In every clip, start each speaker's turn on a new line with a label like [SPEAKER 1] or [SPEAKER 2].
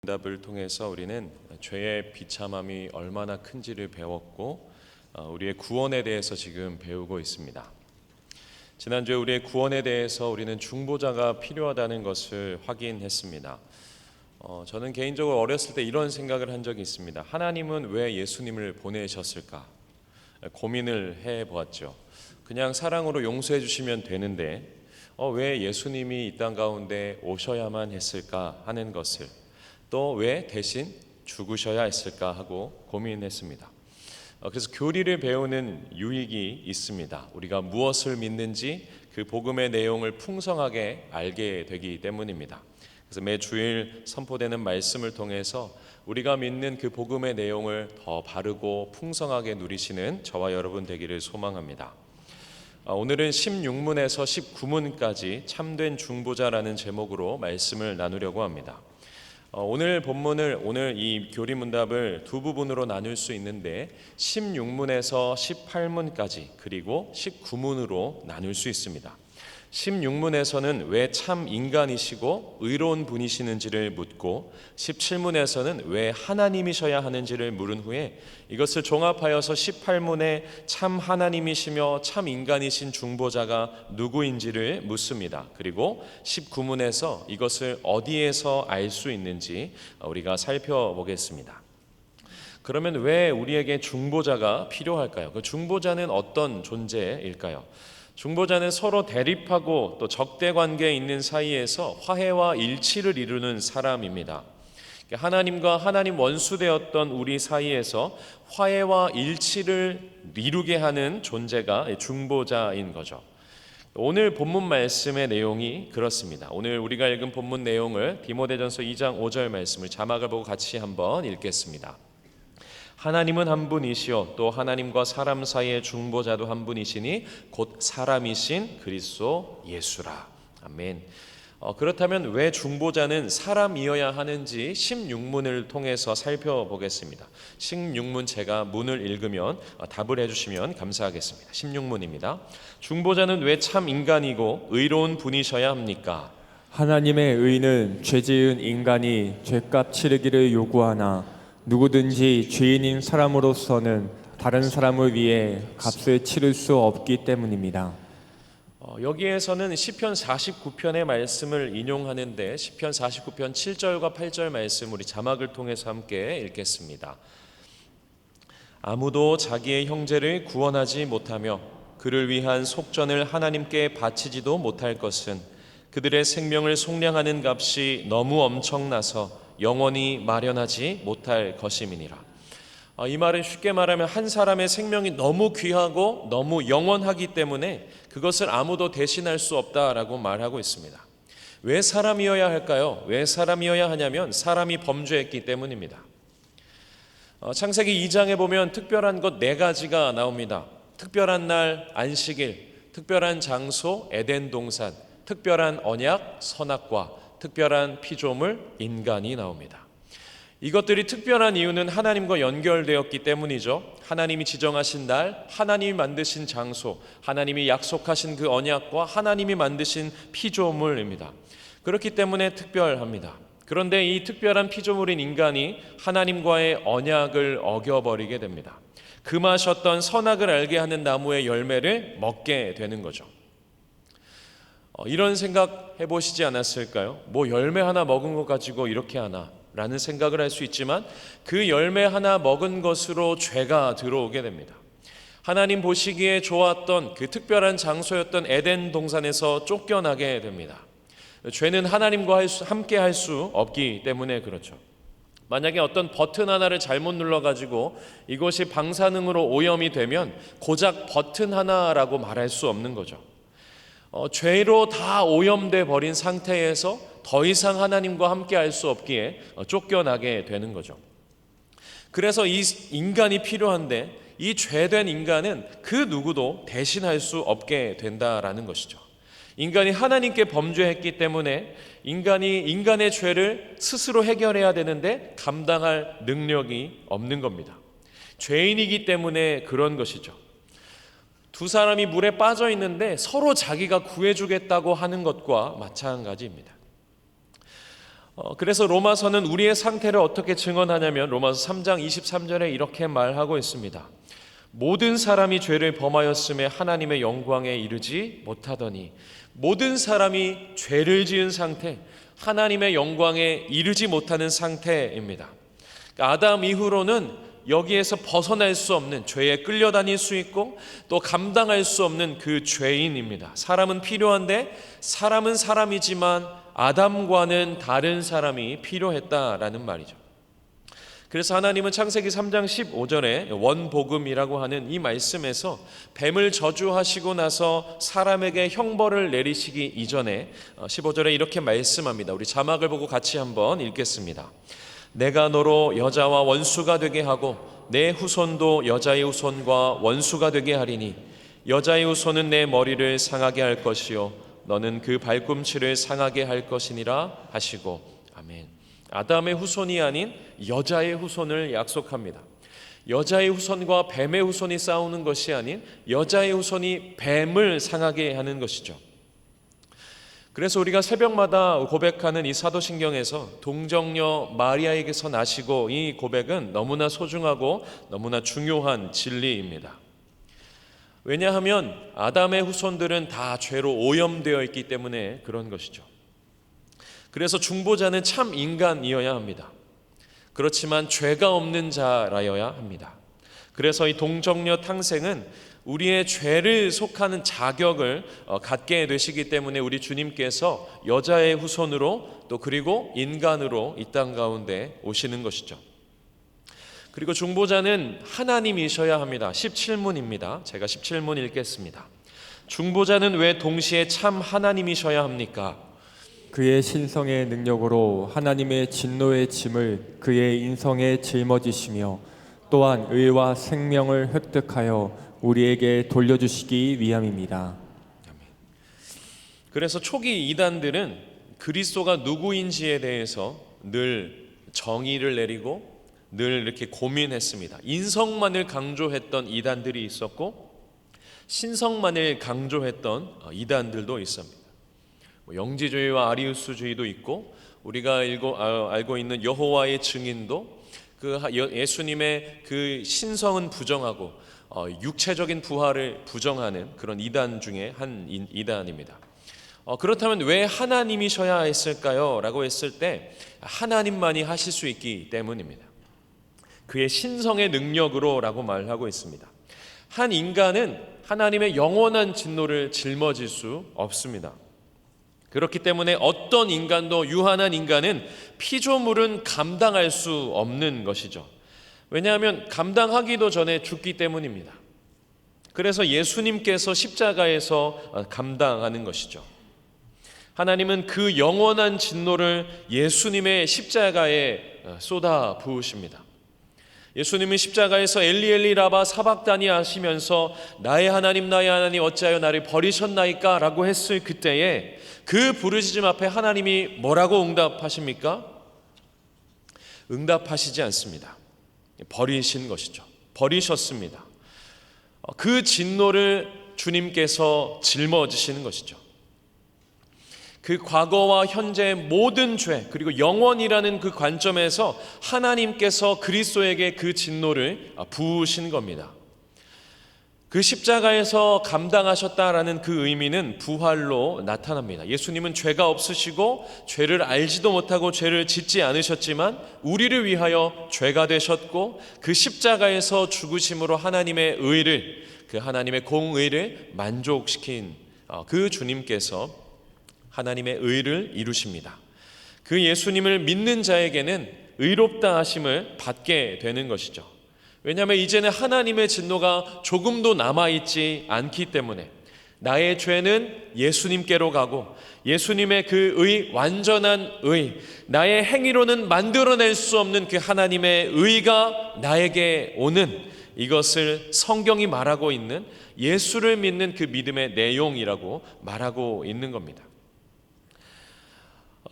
[SPEAKER 1] 응답을 통해서 우리는 죄의 비참함이 얼마나 큰지를 배웠고 우리의 구원에 대해서 지금 배우고 있습니다. 지난주에 우리의 구원에 대해서 우리는 중보자가 필요하다는 것을 확인했습니다. 저는 개인적으로 어렸을 때 이런 생각을 한 적이 있습니다. 하나님은 왜 예수님을 보내셨을까? 고민을 해보았죠. 그냥 사랑으로 용서해 주시면 되는데 왜 예수님이 이 땅 가운데 오셔야만 했을까 하는 것을, 또 왜 대신 죽으셔야 했을까 하고 고민했습니다. 그래서 교리를 배우는 유익이 있습니다. 우리가 무엇을 믿는지 그 복음의 내용을 풍성하게 알게 되기 때문입니다. 그래서 매 주일 선포되는 말씀을 통해서 우리가 믿는 그 복음의 내용을 더 바르고 풍성하게 누리시는 저와 여러분 되기를 소망합니다. 오늘은 16문에서 19문까지 참된 중보자라는 제목으로 말씀을 나누려고 합니다. 오늘 본문을, 오늘 이 교리문답을 두 부분으로 나눌 수 있는데 16문에서 18문까지 그리고 19문으로 나눌 수 있습니다. 16문에서는 왜 참 인간이시고 의로운 분이시는지를 묻고 17문에서는 왜 하나님이셔야 하는지를 물은 후에 이것을 종합하여서 18문에 참 하나님이시며 참 인간이신 중보자가 누구인지를 묻습니다. 그리고 19문에서 이것을 어디에서 알 수 있는지 우리가 살펴보겠습니다. 그러면 왜 우리에게 중보자가 필요할까요? 그 중보자는 어떤 존재일까요? 중보자는 서로 대립하고 또 적대 관계에 있는 사이에서 화해와 일치를 이루는 사람입니다. 하나님과 하나님 원수되었던 우리 사이에서 화해와 일치를 이루게 하는 존재가 중보자인 거죠. 오늘 본문 말씀의 내용이 그렇습니다. 오늘 우리가 읽은 본문 내용을 디모데전서 2장 5절 말씀을 자막을 보고 같이 한번 읽겠습니다. 하나님은 한 분이시요 또 하나님과 사람 사이의 중보자도 한 분이시니 곧 사람이신 그리스도 예수라. 아멘. 그렇다면 왜 중보자는 사람이어야 하는지 16문을 통해서 살펴보겠습니다. 16문 제가 문을 읽으면 답을 해주시면 감사하겠습니다. 16문입니다. 중보자는 왜 참 인간이고 의로운 분이셔야 합니까?
[SPEAKER 2] 하나님의 의는 죄지은 인간이 죄값 치르기를 요구하나 누구든지 죄인인 사람으로서는 다른 사람을 위해 값을 치를 수 없기 때문입니다.
[SPEAKER 1] 여기에서는 시편 49편의 말씀을 인용하는데 시편 49편 7절과 8절 말씀 우리 자막을 통해서 함께 읽겠습니다. 아무도 자기의 형제를 구원하지 못하며 그를 위한 속전을 하나님께 바치지도 못할 것은 그들의 생명을 속량하는 값이 너무 엄청나서 영원히 마련하지 못할 것임이니라. 이 말은 쉽게 말하면 한 사람의 생명이 너무 귀하고 너무 영원하기 때문에 그것을 아무도 대신할 수 없다라고 말하고 있습니다. 왜 사람이어야 할까요? 왜 사람이어야 하냐면 사람이 범죄했기 때문입니다. 창세기 2장에 보면 특별한 것 4가지가 나옵니다. 특별한 날 안식일, 특별한 장소 에덴 동산, 특별한 언약 선악과, 특별한 피조물 인간이 나옵니다. 이것들이 특별한 이유는 하나님과 연결되었기 때문이죠. 하나님이 지정하신 날, 하나님이 만드신 장소, 하나님이 약속하신 그 언약과 하나님이 만드신 피조물입니다. 그렇기 때문에 특별합니다. 그런데 이 특별한 피조물인 인간이 하나님과의 언약을 어겨버리게 됩니다. 금하셨던 선악을 알게 하는 나무의 열매를 먹게 되는 거죠. 이런 생각 해보시지 않았을까요? 뭐 열매 하나 먹은 것 가지고 이렇게 하나 라는 생각을 할 수 있지만 그 열매 하나 먹은 것으로 죄가 들어오게 됩니다. 하나님 보시기에 좋았던 그 특별한 장소였던 에덴 동산에서 쫓겨나게 됩니다. 죄는 하나님과 함께 할 수 없기 때문에 그렇죠. 만약에 어떤 버튼 하나를 잘못 눌러가지고 이것이 방사능으로 오염이 되면 고작 버튼 하나라고 말할 수 없는 거죠. 죄로 다 오염돼 버린 상태에서 더 이상 하나님과 함께 할 수 없기에 쫓겨나게 되는 거죠. 그래서 이 인간이 필요한데 이 죄된 인간은 그 누구도 대신할 수 없게 된다라는 것이죠. 인간이 하나님께 범죄했기 때문에 인간이 인간의 죄를 스스로 해결해야 되는데 감당할 능력이 없는 겁니다. 죄인이기 때문에 그런 것이죠. 두 사람이 물에 빠져 있는데 서로 자기가 구해주겠다고 하는 것과 마찬가지입니다. 그래서 로마서는 우리의 상태를 어떻게 증언하냐면 로마서 3장 23절에 이렇게 말하고 있습니다. 모든 사람이 죄를 범하였음에 하나님의 영광에 이르지 못하더니, 모든 사람이 죄를 지은 상태, 하나님의 영광에 이르지 못하는 상태입니다. 그러니까 아담 이후로는 여기에서 벗어날 수 없는, 죄에 끌려다닐 수 있고 또 감당할 수 없는 그 죄인입니다. 사람은 필요한데 사람은 사람이지만 아담과는 다른 사람이 필요했다라는 말이죠. 그래서 하나님은 창세기 3장 15절에 원복음이라고 하는 이 말씀에서 뱀을 저주하시고 나서 사람에게 형벌을 내리시기 이전에 15절에 이렇게 말씀합니다. 우리 자막을 보고 같이 한번 읽겠습니다. 내가 너로 여자와 원수가 되게 하고 내 후손도 여자의 후손과 원수가 되게 하리니 여자의 후손은 내 머리를 상하게 할 것이요 너는 그 발꿈치를 상하게 할 것이니라 하시고. 아멘. 아담의 후손이 아닌 여자의 후손을 약속합니다. 여자의 후손과 뱀의 후손이 싸우는 것이 아닌 여자의 후손이 뱀을 상하게 하는 것이죠. 그래서 우리가 새벽마다 고백하는 이 사도신경에서 동정녀 마리아에게서 나시고, 이 고백은 너무나 소중하고 너무나 중요한 진리입니다. 왜냐하면 아담의 후손들은 다 죄로 오염되어 있기 때문에 그런 것이죠. 그래서 중보자는 참 인간이어야 합니다. 그렇지만 죄가 없는 자라여야 합니다. 그래서 이 동정녀 탕생은 우리의 죄를 속하는 자격을 갖게 되시기 때문에 우리 주님께서 여자의 후손으로 또 그리고 인간으로 이 땅 가운데 오시는 것이죠. 그리고 중보자는 하나님이셔야 합니다. 17문입니다. 제가 17문 읽겠습니다. 중보자는 왜 동시에 참 하나님이셔야 합니까?
[SPEAKER 2] 그의 신성의 능력으로 하나님의 진노의 짐을 그의 인성에 짊어지시며 또한 의와 생명을 획득하여 우리에게 돌려주시기 위함입니다.
[SPEAKER 1] 그래서 초기 이단들은 그리스도가 누구인지에 대해서 늘 정의를 내리고 늘 이렇게 고민했습니다. 인성만을 강조했던 이단들이 있었고 신성만을 강조했던 이단들도 있습니다. 영지주의와 아리우스주의도 있고 우리가 알고 있는 여호와의 증인도 그 예수님의 그 신성은 부정하고 육체적인 부활을 부정하는 그런 이단 중에 한 이단입니다. 그렇다면 왜 하나님이셔야 했을까요? 라고 했을 때 하나님만이 하실 수 있기 때문입니다. 그의 신성의 능력으로 라고 말하고 있습니다. 한 인간은 하나님의 영원한 진노를 짊어질 수 없습니다. 그렇기 때문에 어떤 인간도 유한한 인간은 피조물은 감당할 수 없는 것이죠. 왜냐하면 감당하기도 전에 죽기 때문입니다. 그래서 예수님께서 십자가에서 감당하는 것이죠. 하나님은 그 영원한 진노를 예수님의 십자가에 쏟아 부으십니다. 예수님은 십자가에서 엘리 엘리 라바 사박다니 하시면서 나의 하나님 어찌하여 나를 버리셨나이까 라고 했을 그때에 그 부르짖음 앞에 하나님이 뭐라고 응답하십니까? 응답하시지 않습니다. 버리신 것이죠. 버리셨습니다. 그 진노를 주님께서 짊어지시는 것이죠. 그 과거와 현재의 모든 죄 그리고 영원이라는 그 관점에서 하나님께서 그리스도에게 그 진노를 부으신 겁니다. 그 십자가에서 감당하셨다라는 그 의미는 부활로 나타납니다. 예수님은 죄가 없으시고 죄를 알지도 못하고 죄를 짓지 않으셨지만 우리를 위하여 죄가 되셨고 그 십자가에서 죽으심으로 하나님의 의를, 그 하나님의 공의를 만족시킨 그 주님께서 하나님의 의를 이루십니다. 그 예수님을 믿는 자에게는 의롭다 하심을 받게 되는 것이죠. 왜냐하면 이제는 하나님의 진노가 조금도 남아있지 않기 때문에 나의 죄는 예수님께로 가고 예수님의 그 의, 완전한 의, 나의 행위로는 만들어낼 수 없는 그 하나님의 의가 나에게 오는, 이것을 성경이 말하고 있는 예수를 믿는 그 믿음의 내용이라고 말하고 있는 겁니다.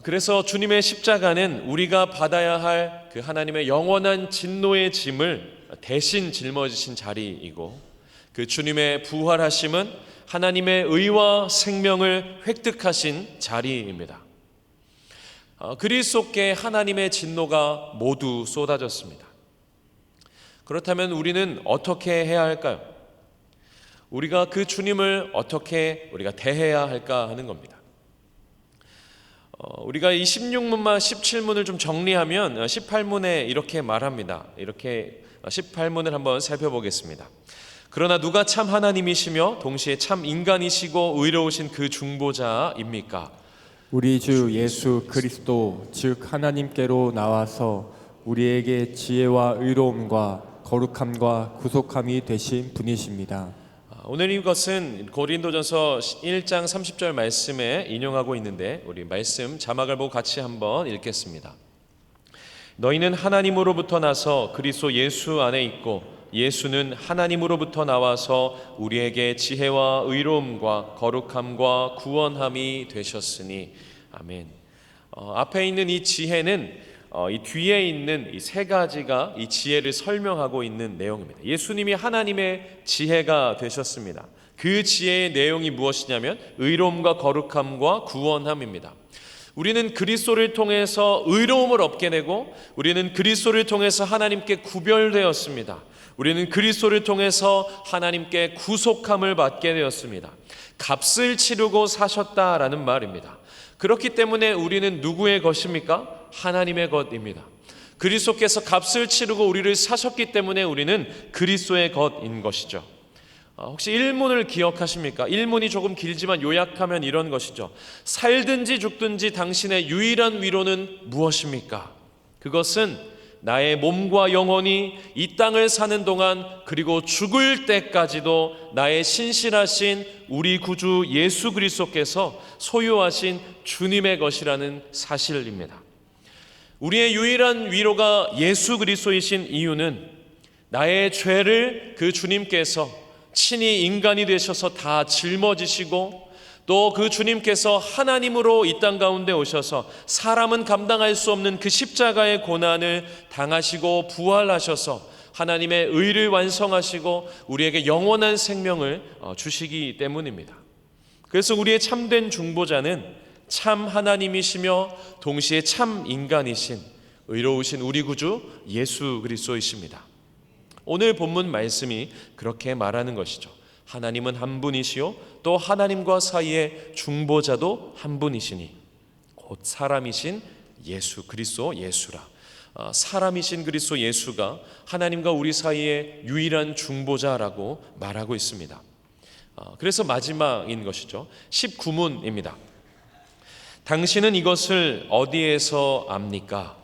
[SPEAKER 1] 그래서 주님의 십자가는 우리가 받아야 할 그 하나님의 영원한 진노의 짐을 대신 짊어지신 자리이고, 그 주님의 부활하심은 하나님의 의와 생명을 획득하신 자리입니다. 그리스도께 하나님의 진노가 모두 쏟아졌습니다. 그렇다면 우리는 어떻게 해야 할까요? 우리가 그 주님을 어떻게 우리가 대해야 할까 하는 겁니다. 우리가 이 16문만 17문을 좀 정리하면 18문에 이렇게 말합니다. 이렇게 18문을 한번 살펴보겠습니다. 그러나 누가 참 하나님이시며 동시에 참 인간이시고 의로우신 그 중보자입니까?
[SPEAKER 2] 우리 주 예수 그리스도 즉 하나님께로 나와서 우리에게 지혜와 의로움과 거룩함과 구속함이 되신 분이십니다.
[SPEAKER 1] 오늘 이것은 고린도전서 1장 30절 말씀에 인용하고 있는데 우리 말씀 자막을 보고 같이 한번 읽겠습니다. 너희는 하나님으로부터 나서 그리스도 예수 안에 있고 예수는 하나님으로부터 나와서 우리에게 지혜와 의로움과 거룩함과 구원함이 되셨으니 아멘. 앞에 있는 이 지혜는 이 뒤에 있는 이 세 가지가 이 지혜를 설명하고 있는 내용입니다. 예수님이 하나님의 지혜가 되셨습니다. 그 지혜의 내용이 무엇이냐면 의로움과 거룩함과 구원함입니다. 우리는 그리스도를 통해서 의로움을 얻게 되고 우리는 그리스도를 통해서 하나님께 구별되었습니다. 우리는 그리스도를 통해서 하나님께 구속함을 받게 되었습니다. 값을 치르고 사셨다라는 말입니다. 그렇기 때문에 우리는 누구의 것입니까? 하나님의 것입니다. 그리스도께서 값을 치르고 우리를 사셨기 때문에 우리는 그리스도의 것인 것이죠. 혹시 1문을 기억하십니까? 1문이 조금 길지만 요약하면 이런 것이죠. 살든지 죽든지 당신의 유일한 위로는 무엇입니까? 그것은 나의 몸과 영혼이 이 땅을 사는 동안 그리고 죽을 때까지도 나의 신실하신 우리 구주 예수 그리스도께서 소유하신 주님의 것이라는 사실입니다. 우리의 유일한 위로가 예수 그리스도이신 이유는 나의 죄를 그 주님께서 친히 인간이 되셔서 다 짊어지시고 또 그 주님께서 하나님으로 이 땅 가운데 오셔서 사람은 감당할 수 없는 그 십자가의 고난을 당하시고 부활하셔서 하나님의 의를 완성하시고 우리에게 영원한 생명을 주시기 때문입니다. 그래서 우리의 참된 중보자는 참 하나님이시며 동시에 참 인간이신 의로우신 우리 구주 예수 그리스도이십니다. 오늘 본문 말씀이 그렇게 말하는 것이죠. 하나님은 한 분이시요 또 하나님과 사이의 중보자도 한 분이시니 곧 사람이신 예수 그리스도 예수라. 사람이신 그리스도 예수가 하나님과 우리 사이의 유일한 중보자라고 말하고 있습니다. 그래서 마지막인 것이죠. 19문입니다. 당신은 이것을 어디에서 압니까?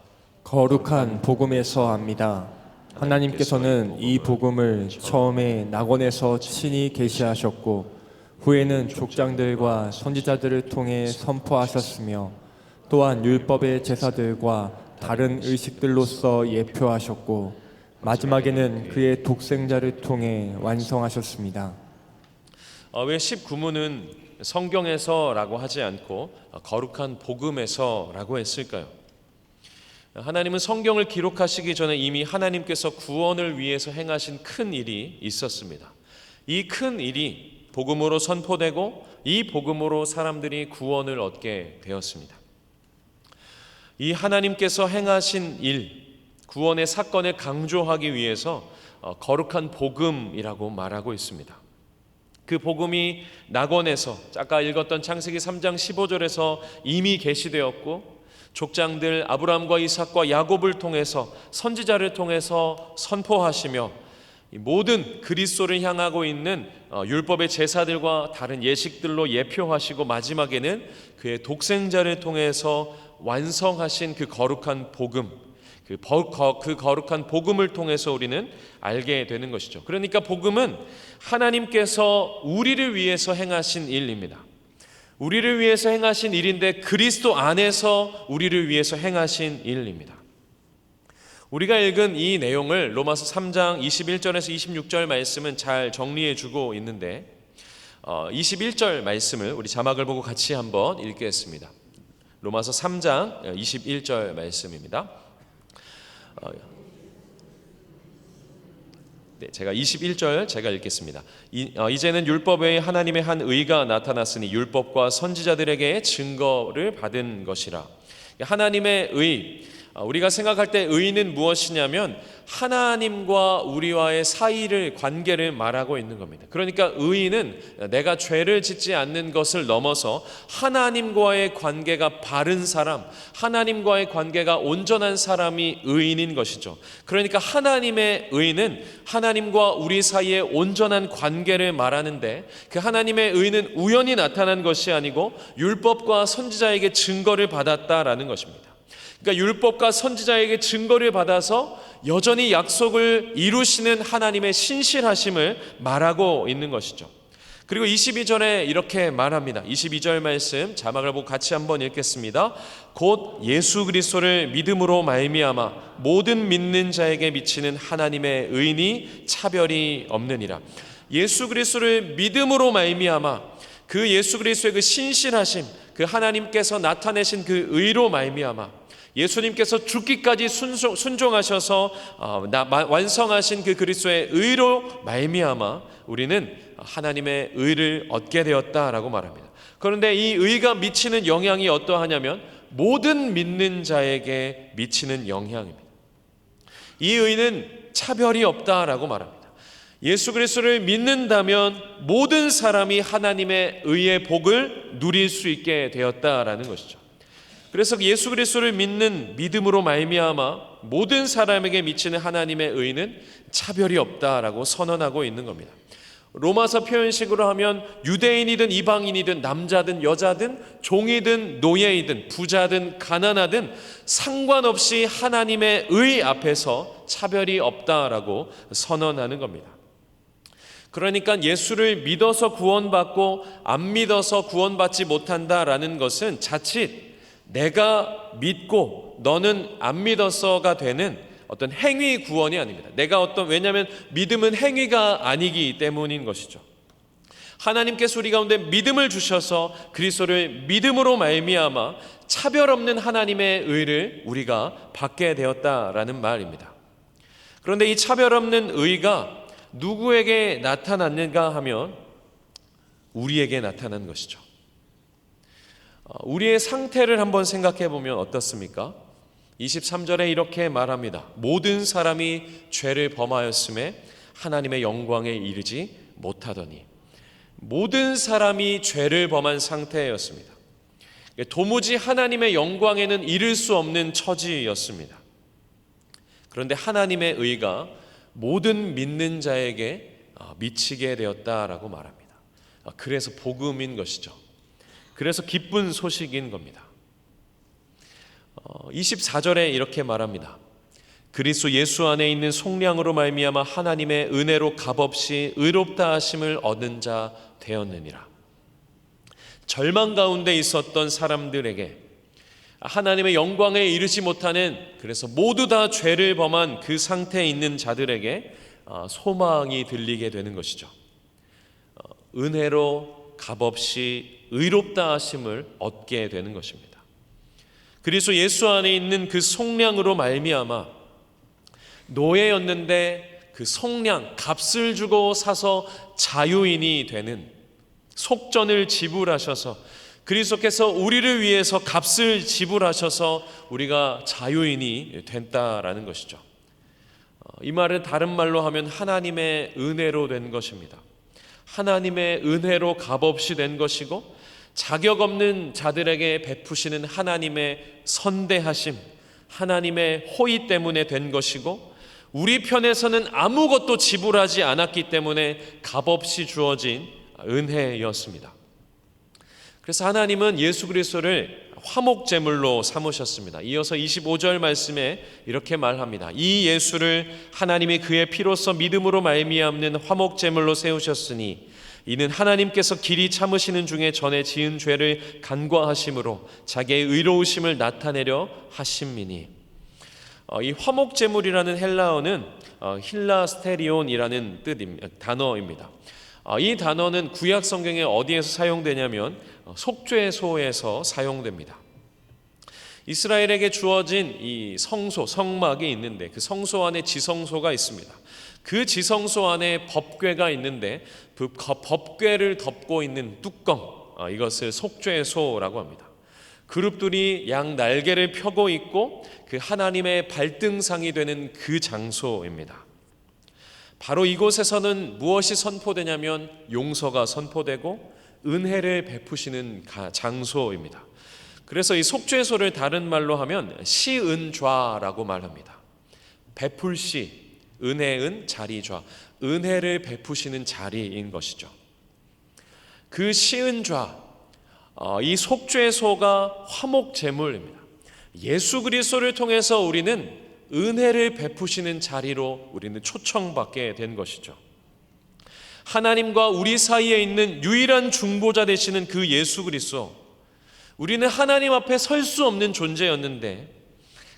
[SPEAKER 2] 거룩한 복음에서 압니다. 하나님께서는 이 복음을 처음에 낙원에서 친히 계시하셨고 후에는 족장들과 선지자들을 통해 선포하셨으며 또한 율법의 제사들과 다른 의식들로서 예표하셨고 마지막에는 그의 독생자를 통해 완성하셨습니다.
[SPEAKER 1] 왜 19문은 성경에서라고 하지 않고 거룩한 복음에서라고 했을까요? 하나님은 성경을 기록하시기 전에 이미 하나님께서 구원을 위해서 행하신 큰 일이 있었습니다. 이 큰 일이 복음으로 선포되고 이 복음으로 사람들이 구원을 얻게 되었습니다. 이 하나님께서 행하신 일, 구원의 사건을 강조하기 위해서 거룩한 복음이라고 말하고 있습니다. 그 복음이 낙원에서 아까 읽었던 창세기 3장 15절에서 이미 계시되었고 족장들 아브라함과 이삭과 야곱을 통해서 선지자를 통해서 선포하시며 모든 그리스도를 향하고 있는 율법의 제사들과 다른 예식들로 예표하시고 마지막에는 그의 독생자를 통해서 완성하신 그 거룩한 복음, 그 거룩한 복음을 통해서 우리는 알게 되는 것이죠. 그러니까 복음은 하나님께서 우리를 위해서 행하신 일입니다. 우리를 위해서 행하신 일인데 그리스도 안에서 우리를 위해서 행하신 일입니다. 우리가 읽은 이 내용을 로마서 3장 21절에서 26절 말씀은 잘 정리해 주고 있는데 21절 말씀을 우리 자막을 보고 같이 한번 읽겠습니다. 로마서 3장 21절 말씀입니다. 제가 21절 제가 읽겠습니다. 이제는 율법 외에 하나님의 한 의가 나타났으니 율법과 선지자들에게 증거를 받은 것이라. 하나님의 의, 우리가 생각할 때 의는 무엇이냐면 하나님과 우리와의 사이를, 관계를 말하고 있는 겁니다. 그러니까 의는 내가 죄를 짓지 않는 것을 넘어서 하나님과의 관계가 바른 사람, 하나님과의 관계가 온전한 사람이 의인인 것이죠. 그러니까 하나님의 의는 하나님과 우리 사이의 온전한 관계를 말하는데, 그 하나님의 의는 우연히 나타난 것이 아니고 율법과 선지자에게 증거를 받았다라는 것입니다. 그러니까 율법과 선지자에게 증거를 받아서 여전히 약속을 이루시는 하나님의 신실하심을 말하고 있는 것이죠. 그리고 22절에 이렇게 말합니다. 22절 말씀 자막을 보고 같이 한번 읽겠습니다. 곧 예수 그리스도를 믿음으로 말미암아 모든 믿는 자에게 미치는 하나님의 의인이 차별이 없느니라. 예수 그리스도를 믿음으로 말미암아 그 예수 그리스도의 그 신실하심, 그 하나님께서 나타내신 그 의로 말미암아 예수님께서 죽기까지 순종하셔서 완성하신 그 그리스도의 의로 말미암아 우리는 하나님의 의를 얻게 되었다라고 말합니다. 그런데 이 의가 미치는 영향이 어떠하냐면 모든 믿는 자에게 미치는 영향입니다. 이 의는 차별이 없다라고 말합니다. 예수 그리스도를 믿는다면 모든 사람이 하나님의 의의 복을 누릴 수 있게 되었다라는 것이죠. 그래서 예수 그리스도를 믿는 믿음으로 말미암아 모든 사람에게 미치는 하나님의 의는 차별이 없다라고 선언하고 있는 겁니다. 로마서 표현식으로 하면 유대인이든 이방인이든 남자든 여자든 종이든 노예이든 부자든 가난하든 상관없이 하나님의 의 앞에서 차별이 없다라고 선언하는 겁니다. 그러니까 예수를 믿어서 구원받고 안 믿어서 구원받지 못한다라는 것은 자칫 내가 믿고 너는 안 믿어서가 되는 어떤 행위 구원이 아닙니다. 왜냐하면 믿음은 행위가 아니기 때문인 것이죠. 하나님께서 우리 가운데 믿음을 주셔서 그리스도를 믿음으로 말미암아 차별 없는 하나님의 의를 우리가 받게 되었다라는 말입니다. 그런데 이 차별 없는 의가 누구에게 나타났는가 하면 우리에게 나타난 것이죠. 우리의 상태를 한번 생각해 보면 어떻습니까? 23절에 이렇게 말합니다. 모든 사람이 죄를 범하였음에 하나님의 영광에 이르지 못하더니, 모든 사람이 죄를 범한 상태였습니다. 도무지 하나님의 영광에는 이를 수 없는 처지였습니다. 그런데 하나님의 의가 모든 믿는 자에게 미치게 되었다라고 말합니다. 그래서 복음인 것이죠. 그래서 기쁜 소식인 겁니다. 24절에 이렇게 말합니다. 그리스도 예수 안에 있는 속량으로 말미암아 하나님의 은혜로 값없이 의롭다 하심을 얻은 자 되었느니라. 절망 가운데 있었던 사람들에게, 하나님의 영광에 이르지 못하는, 그래서 모두 다 죄를 범한 그 상태에 있는 자들에게 소망이 들리게 되는 것이죠. 은혜로 값없이 의롭다 하심을 얻게 되는 것입니다. 그리스도 예수 안에 있는 그 속량으로 말미암아 노예였는데 그 속량, 값을 주고 사서 자유인이 되는, 속전을 지불하셔서 그리스도께서 우리를 위해서 값을 지불하셔서 우리가 자유인이 됐다라는 것이죠. 이 말은 다른 말로 하면 하나님의 은혜로 된 것입니다. 하나님의 은혜로 값없이 된 것이고, 자격 없는 자들에게 베푸시는 하나님의 선대하심, 하나님의 호의 때문에 된 것이고, 우리 편에서는 아무것도 지불하지 않았기 때문에 값없이 주어진 은혜였습니다. 그래서 하나님은 예수 그리스도를 화목제물로 삼으셨습니다. 이어서 25절 말씀에 이렇게 말합니다. 이 예수를 하나님이 그의 피로써 믿음으로 말미암는 화목제물로 세우셨으니 이는 하나님께서 길이 참으시는 중에 전에 지은 죄를 간과하심으로 자기의 의로우심을 나타내려 하심이니. 이 화목제물이라는 헬라어는 힐라스테리온이라는 단어입니다. 이 단어는 구약 성경에 어디에서 사용되냐면 속죄소에서 사용됩니다. 이스라엘에게 주어진 이 성소, 성막이 있는데 그 성소 안에 지성소가 있습니다. 그 지성소 안에 법궤가 있는데 그 법궤를 덮고 있는 뚜껑, 이것을 속죄소라고 합니다. 그룹들이 양 날개를 펴고 있고 그 하나님의 발등상이 되는 그 장소입니다. 바로 이곳에서는 무엇이 선포되냐면 용서가 선포되고 은혜를 베푸시는 장소입니다. 그래서 이 속죄소를 다른 말로 하면 시은좌라고 말합니다. 베풀시, 은혜은 자리좌, 은혜를 베푸시는 자리인 것이죠. 그 시은좌, 이 속죄소가 화목제물입니다. 예수 그리스도를 통해서 우리는 은혜를 베푸시는 자리로 우리는 초청받게 된 것이죠. 하나님과 우리 사이에 있는 유일한 중보자 되시는 그 예수 그리스도, 우리는 하나님 앞에 설 수 없는 존재였는데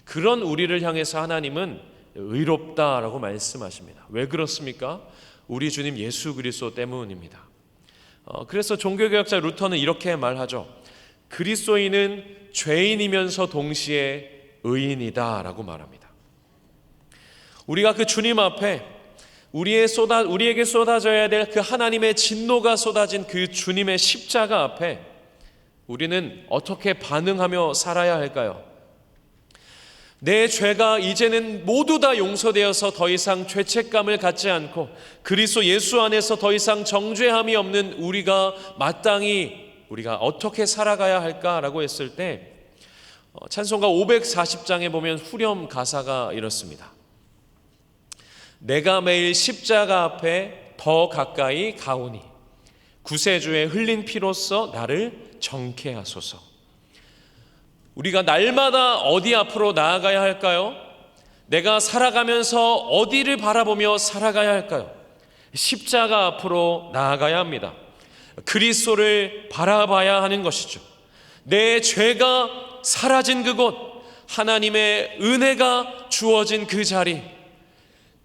[SPEAKER 1] 그런 우리를 향해서 하나님은 의롭다라고 말씀하십니다. 왜 그렇습니까? 우리 주님 예수 그리스도 때문입니다. 그래서 종교개혁자 루터는 이렇게 말하죠. 그리스도인은 죄인이면서 동시에 의인이다라고 말합니다. 우리가 그 주님 앞에 우리에게 쏟아져야 될 그 하나님의 진노가 쏟아진 그 주님의 십자가 앞에 우리는 어떻게 반응하며 살아야 할까요? 내 죄가 이제는 모두 다 용서되어서 더 이상 죄책감을 갖지 않고 그리스도 예수 안에서 더 이상 정죄함이 없는 우리가 마땅히 우리가 어떻게 살아가야 할까라고 했을 때 찬송가 540장에 보면 후렴 가사가 이렇습니다. 내가 매일 십자가 앞에 더 가까이 가오니 구세주의 흘린 피로써 나를 정케 하소서. 우리가 날마다 어디 앞으로 나아가야 할까요? 내가 살아가면서 어디를 바라보며 살아가야 할까요? 십자가 앞으로 나아가야 합니다. 그리스도를 바라봐야 하는 것이죠. 내 죄가 사라진 그곳, 하나님의 은혜가 주어진 그 자리,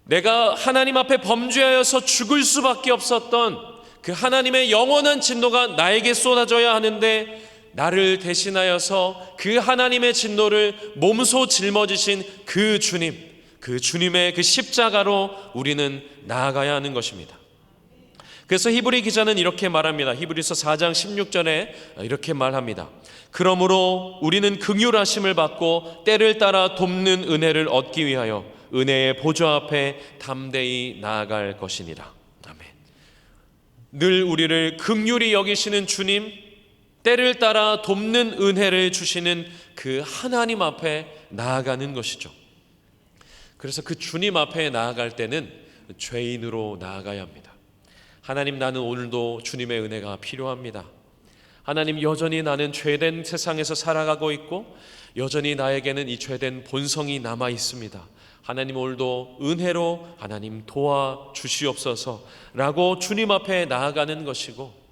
[SPEAKER 1] 내가 하나님 앞에 범죄하여서 죽을 수밖에 없었던 그 하나님의 영원한 진노가 나에게 쏟아져야 하는데 나를 대신하여서 그 하나님의 진노를 몸소 짊어지신 그 주님, 그 주님의 그 십자가로 우리는 나아가야 하는 것입니다. 그래서 히브리 기자는 이렇게 말합니다. 히브리서 4장 16절에 이렇게 말합니다. 그러므로 우리는 긍휼하심을 받고 때를 따라 돕는 은혜를 얻기 위하여 은혜의 보좌 앞에 담대히 나아갈 것이니라. 아멘. 늘 우리를 긍휼히 여기시는 주님, 때를 따라 돕는 은혜를 주시는 그 하나님 앞에 나아가는 것이죠. 그래서 그 주님 앞에 나아갈 때는 죄인으로 나아가야 합니다. 하나님, 나는 오늘도 주님의 은혜가 필요합니다. 하나님, 여전히 나는 죄된 세상에서 살아가고 있고 여전히 나에게는 이 죄된 본성이 남아 있습니다. 하나님, 오늘도 은혜로 하나님 도와주시옵소서라고 주님 앞에 나아가는 것이고,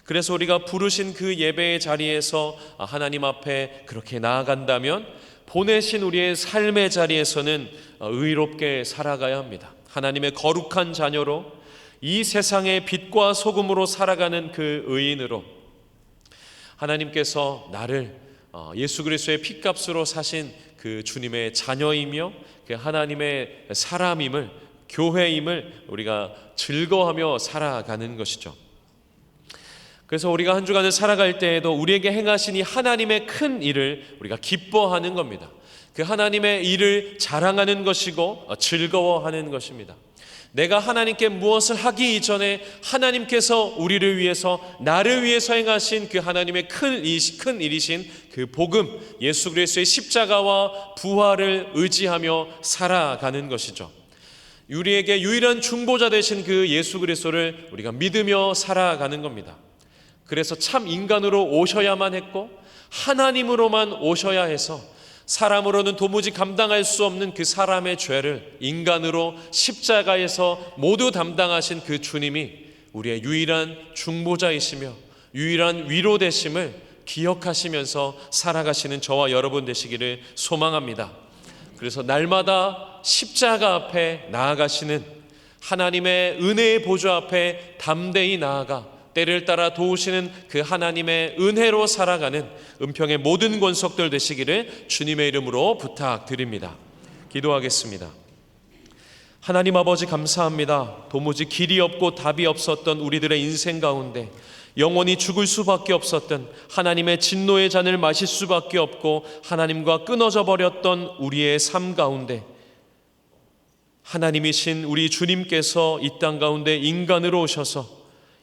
[SPEAKER 1] 그래서 우리가 부르신 그 예배의 자리에서 하나님 앞에 그렇게 나아간다면 보내신 우리의 삶의 자리에서는 의롭게 살아가야 합니다. 하나님의 거룩한 자녀로 이 세상의 빛과 소금으로 살아가는 그 의인으로 하나님께서 나를 예수 그리스도의 핏값으로 사신 그 주님의 자녀이며 그 하나님의 사람임을, 교회임을 우리가 즐거워하며 살아가는 것이죠. 그래서 우리가 한 주간을 살아갈 때에도 우리에게 행하신 이 하나님의 큰 일을 우리가 기뻐하는 겁니다. 그 하나님의 일을 자랑하는 것이고 즐거워하는 것입니다. 내가 하나님께 무엇을 하기 이전에 하나님께서 우리를 위해서, 나를 위해서 행하신 그 하나님의 큰 일이신 그 복음, 예수 그리스도의 십자가와 부활을 의지하며 살아가는 것이죠. 우리에게 유일한 중보자 되신 그 예수 그리스도를 우리가 믿으며 살아가는 겁니다. 그래서 참 인간으로 오셔야만 했고 하나님으로만 오셔야 해서 사람으로는 도무지 감당할 수 없는 그 사람의 죄를 인간으로 십자가에서 모두 담당하신 그 주님이 우리의 유일한 중보자이시며 유일한 위로되심을 기억하시면서 살아가시는 저와 여러분 되시기를 소망합니다. 그래서 날마다 십자가 앞에 나아가시는 하나님의 은혜의 보좌 앞에 담대히 나아가 때를 따라 도우시는 그 하나님의 은혜로 살아가는 은평의 모든 권속들 되시기를 주님의 이름으로 부탁드립니다. 기도하겠습니다. 하나님 아버지, 감사합니다. 도무지 길이 없고 답이 없었던 우리들의 인생 가운데 영원히 죽을 수밖에 없었던 하나님의 진노의 잔을 마실 수밖에 없고 하나님과 끊어져 버렸던 우리의 삶 가운데 하나님이신 우리 주님께서 이 땅 가운데 인간으로 오셔서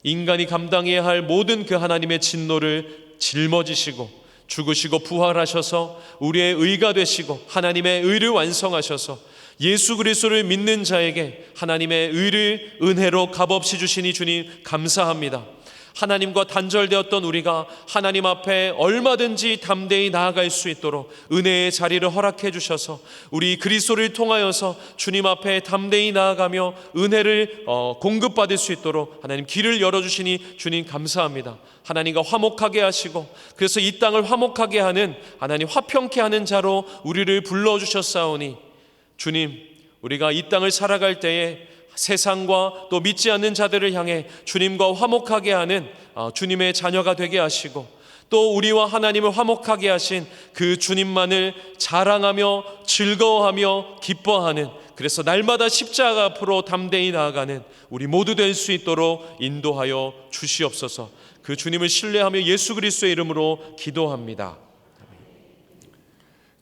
[SPEAKER 1] 인간이 감당해야 할 모든 그 하나님의 진노를 짊어지시고 죽으시고 부활하셔서 우리의 의가 되시고 하나님의 의를 완성하셔서 예수 그리스도를 믿는 자에게 하나님의 의를 은혜로 값없이 주시니 주님 감사합니다. 하나님과 단절되었던 우리가 하나님 앞에 얼마든지 담대히 나아갈 수 있도록 은혜의 자리를 허락해 주셔서 우리 그리스도를 통하여서 주님 앞에 담대히 나아가며 은혜를 공급받을 수 있도록 하나님 길을 열어주시니 주님 감사합니다. 하나님과 화목하게 하시고 그래서 이 땅을 화목하게 하는 하나님 화평케 하는 자로 우리를 불러주셨사오니 주님, 우리가 이 땅을 살아갈 때에 세상과 또 믿지 않는 자들을 향해 주님과 화목하게 하는 주님의 자녀가 되게 하시고 또 우리와 하나님을 화목하게 하신 그 주님만을 자랑하며 즐거워하며 기뻐하는, 그래서 날마다 십자가 앞으로 담대히 나아가는 우리 모두 될 수 있도록 인도하여 주시옵소서. 그 주님을 신뢰하며 예수 그리스도의 이름으로 기도합니다.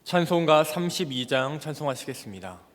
[SPEAKER 2] 찬송가 32장 찬송하시겠습니다.